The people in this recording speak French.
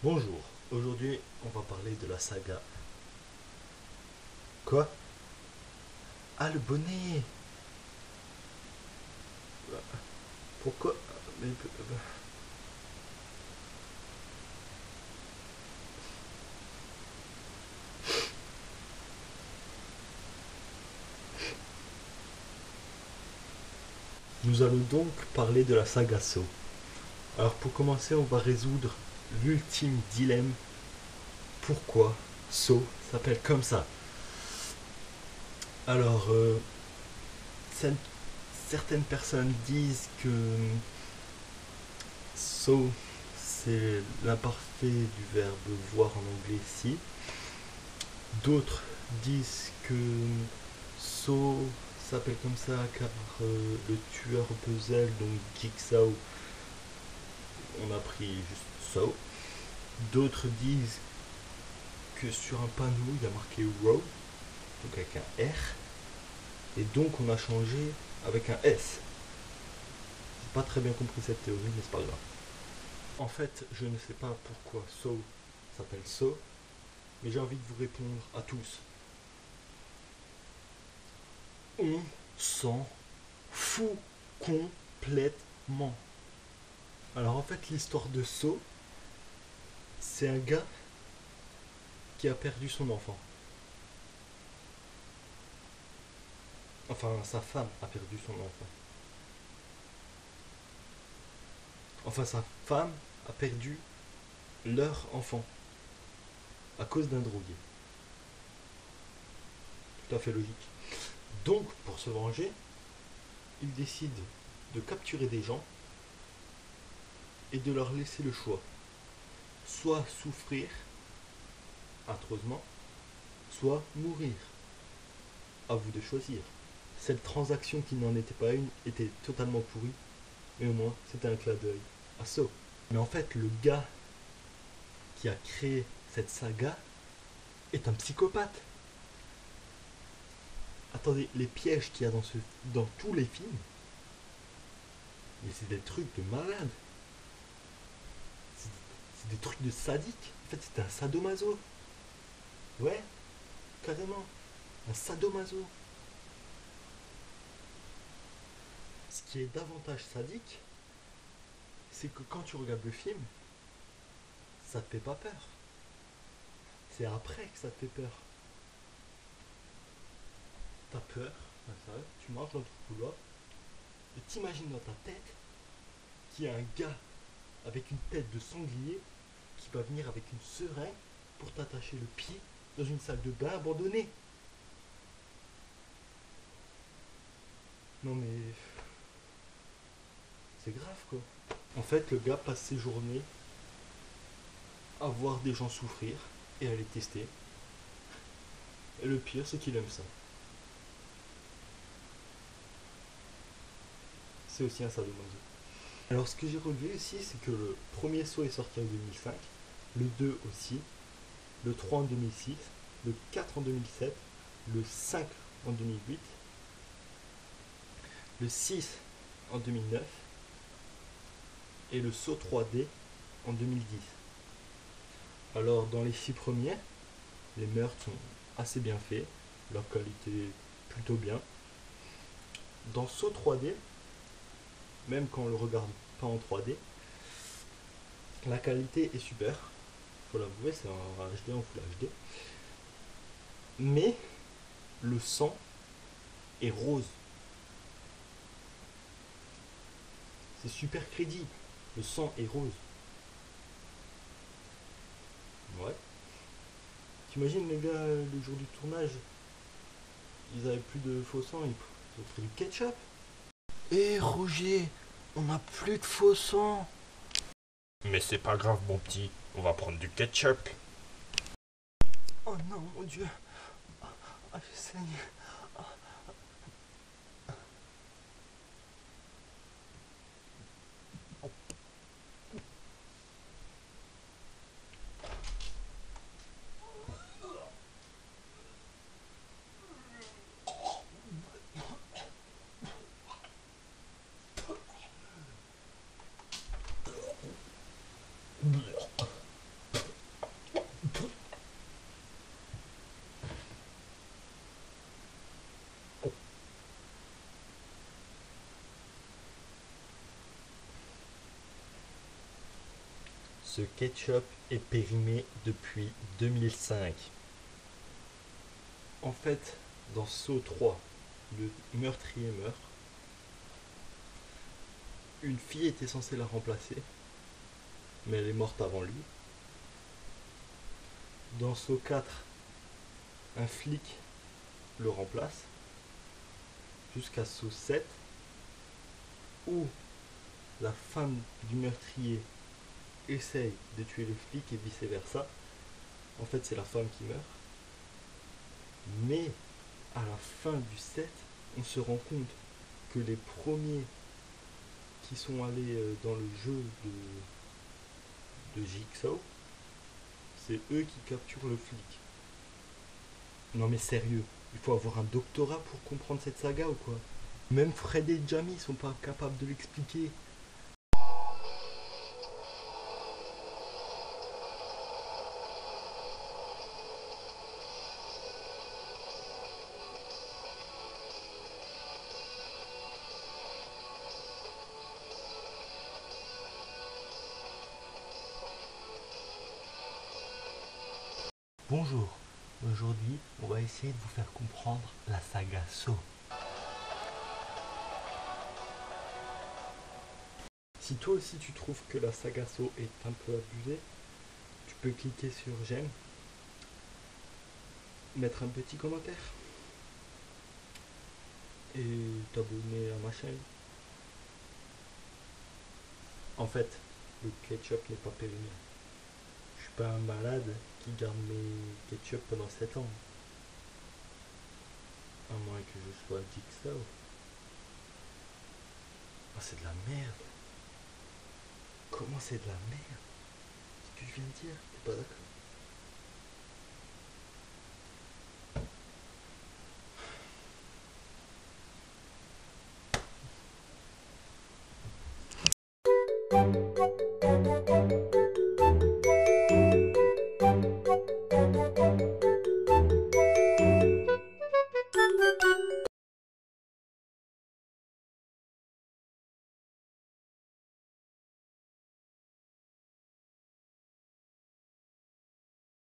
Bonjour, aujourd'hui on va parler de la saga. Quoi? Ah, le bonnet. Pourquoi? Mais, Nous allons donc parler de la saga Saw. Alors pour commencer, on va résoudre l'ultime dilemme. Pourquoi Saw s'appelle comme ça? Alors, certaines personnes disent que Saw c'est l'imparfait du verbe voir en anglais si. D'autres disent que Saw s'appelle comme ça car le tueur au puzzle, donc Jigsaw, on a pris juste Saw. D'autres disent que sur un panneau il y a marqué Raw, donc avec un R, et donc on a changé avec un S. J'ai pas très bien compris cette théorie, mais c'est pas grave. En fait, je ne sais pas pourquoi Saw s'appelle Saw, mais j'ai envie de vous répondre à tous. On s'en fout complètement. Alors en fait, l'histoire de Saw, c'est un gars qui a perdu son enfant. Enfin, sa femme a perdu son enfant. Enfin, sa femme a perdu leur enfant à cause d'un drogué. Tout à fait logique. Donc, pour se venger, il décide de capturer des gens et de leur laisser le choix. Soit souffrir atrocement, soit mourir. À vous de choisir. Cette transaction qui n'en était pas une était totalement pourrie, mais au moins c'était un clin d'œil à Saw. Mais en fait, le gars qui a créé cette saga est un psychopathe. Attendez, les pièges qu'il y a dans tous les films, mais c'est des trucs de malade. C'est des trucs de sadique. En fait, c'est un sadomaso. Ouais, carrément. Un sadomaso. Ce qui est davantage sadique, c'est que quand tu regardes le film, ça te fait pas peur. C'est après que ça te fait peur. T'as peur, tu marches dans ton couloir, et t'imagines dans ta tête qu'il y a un gars avec une tête de sanglier qui va venir avec une seringue pour t'attacher le pied dans une salle de bain abandonnée. Non mais c'est grave quoi. En fait, le gars passe ses journées à voir des gens souffrir et à les tester. Et le pire, c'est qu'il aime ça. C'est aussi un sadomaso. Alors, ce que j'ai relevé aussi, c'est que le premier saut est sorti en 2005, le 2 aussi, le 3 en 2006, le 4 en 2007, le 5 en 2008, le 6 en 2009 et le saut 3D en 2010. Alors, dans les 6 premiers, les meurtres sont assez bien faits, leur qualité plutôt bien. Dans saut 3D, même quand on le regarde pas en 3D, la qualité est super. Faut l'avouer, c'est en HD, en Full HD. Mais le sang est rose. C'est super crédible. Le sang est rose. Ouais. T'imagines les gars, le jour du tournage, ils avaient plus de faux sang, ils ont pris du ketchup. Eh Roger, on n'a plus de faux sang. Mais c'est pas grave, mon petit, on va prendre du ketchup. Oh non, mon Dieu. Ah, je saigne. Ce ketchup est périmé depuis 2005. En fait, dans Saw 3, le meurtrier meurt. Une fille était censée la remplacer, mais elle est morte avant lui. Dans Saw 4, un flic le remplace, jusqu'à Saw 7, où la femme du meurtrier essaye de tuer le flic et vice versa. En fait, c'est la femme qui meurt. Mais à la fin du 7, on se rend compte que les premiers qui sont allés dans le jeu de Jigsaw, c'est eux qui capturent le flic. Non mais sérieux, il faut avoir un doctorat pour comprendre cette saga ou quoi? Même Fred et Jamie sont pas capables de l'expliquer. Bonjour, aujourd'hui on va essayer de vous faire comprendre la saga Saw. Si toi aussi tu trouves que la saga Saw est un peu abusée, tu peux cliquer sur j'aime, mettre un petit commentaire et t'abonner à ma chaîne. En fait, le ketchup n'est pas périmé. Je suis pas un malade qui garde mes ketchup pendant 7 ans. À moins que je sois Jigsaw. Ah, c'est de la merde. Comment c'est de la merde? Ce que je viens de dire, t'es pas d'accord?